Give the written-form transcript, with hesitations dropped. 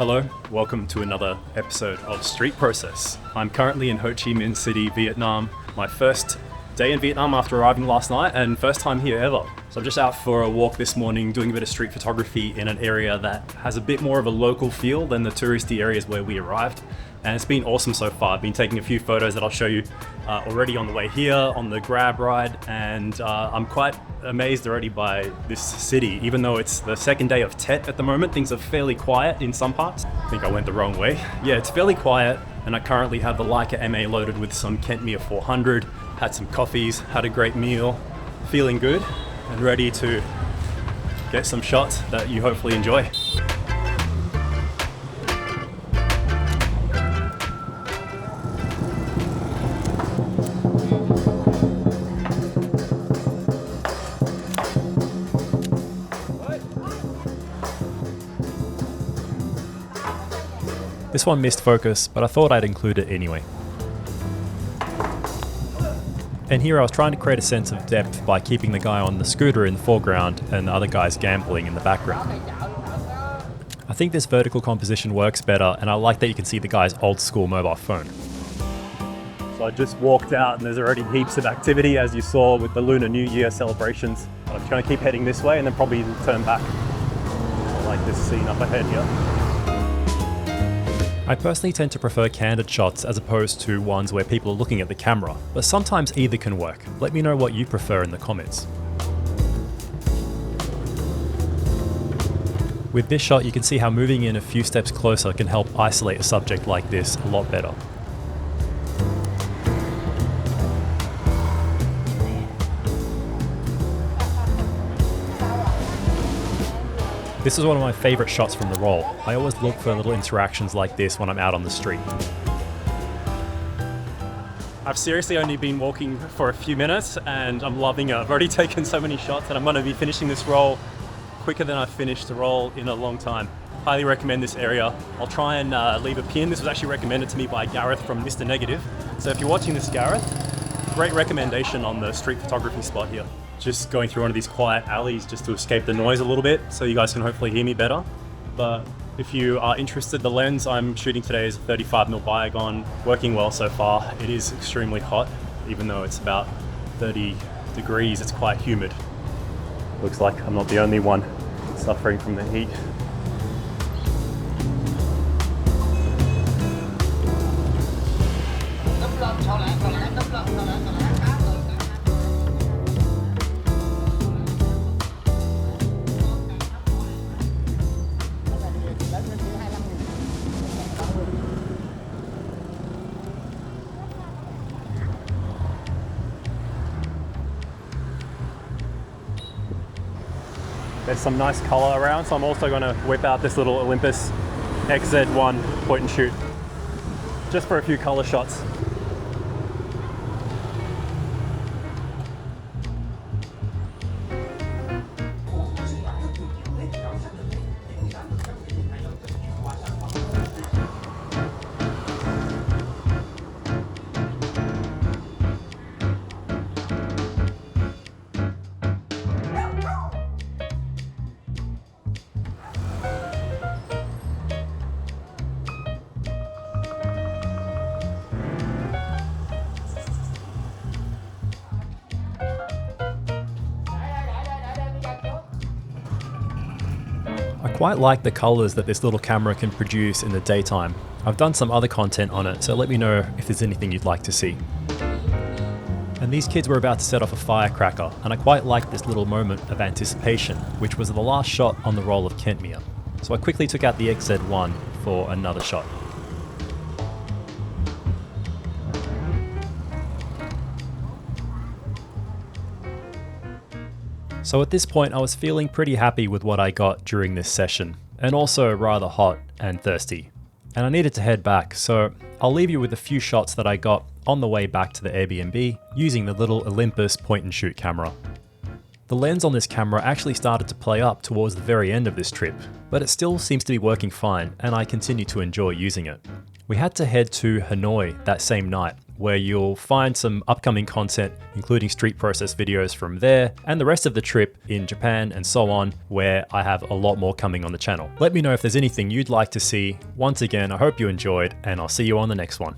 Hello, welcome to another episode of Street Process. I'm currently in Ho Chi Minh City, Vietnam. My first day in Vietnam after arriving last night and first time here ever. So I'm just out for a walk this morning doing a bit of street photography in an area that has a bit more of a local feel than the touristy areas where we arrived. And it's been awesome so far. I've been taking a few photos that I'll show you already on the way here, on the Grab ride, and I'm quite amazed already by this city. Even though it's the second day of Tet at the moment, things are fairly quiet in some parts. I think I went the wrong way. Yeah, it's fairly quiet, and I currently have the Leica M-A loaded with some Kentmere 400, had some coffees, had a great meal, feeling good, and ready to get some shots that you hopefully enjoy. This one missed focus, but I thought I'd include it anyway. And here I was trying to create a sense of depth by keeping the guy on the scooter in the foreground and the other guys gambling in the background. I think this vertical composition works better, and I like that you can see the guy's old school mobile phone. So I just walked out and there's already heaps of activity, as you saw with the Lunar New Year celebrations. But I'm trying to keep heading this way and then probably turn back. I like this scene up ahead here. I personally tend to prefer candid shots as opposed to ones where people are looking at the camera, but sometimes either can work. Let me know what you prefer in the comments. With this shot, you can see how moving in a few steps closer can help isolate a subject like this a lot better. This is one of my favorite shots from the roll. I always look for little interactions like this when I'm out on the street. I've seriously only been walking for a few minutes and I'm loving it. I've already taken so many shots and I'm going to be finishing this roll quicker than I've finished the roll in a long time. Highly recommend this area. I'll try and leave a pin. This was actually recommended to me by Gareth from Mr. Negative. So if you're watching this, Gareth, great recommendation on the street photography spot here. Just going through one of these quiet alleys just to escape the noise a little bit so you guys can hopefully hear me better. But if you are interested, the lens I'm shooting today is a 35mm Saigon, working well so far. It is extremely hot, even though it's about 30 degrees, it's quite humid. Looks like I'm not the only one suffering from the heat. There's some nice color around, so I'm also going to whip out this little Olympus XZ-1 point and shoot, just for a few color shots. I quite like the colors that this little camera can produce in the daytime. I've done some other content on it, so let me know if there's anything you'd like to see. And these kids were about to set off a firecracker, and I quite liked this little moment of anticipation, which was the last shot on the roll of Kentmere. So I quickly took out the XZ-1 for another shot. So at this point I was feeling pretty happy with what I got during this session, and also rather hot and thirsty. And I needed to head back, so I'll leave you with a few shots that I got on the way back to the Airbnb using the little Olympus point and shoot camera. The lens on this camera actually started to play up towards the very end of this trip, but it still seems to be working fine and I continue to enjoy using it. We had to head to Hanoi that same night, where you'll find some upcoming content, including street process videos from there, and the rest of the trip in Japan and so on, where I have a lot more coming on the channel. Let me know if there's anything you'd like to see. Once again, I hope you enjoyed, and I'll see you on the next one.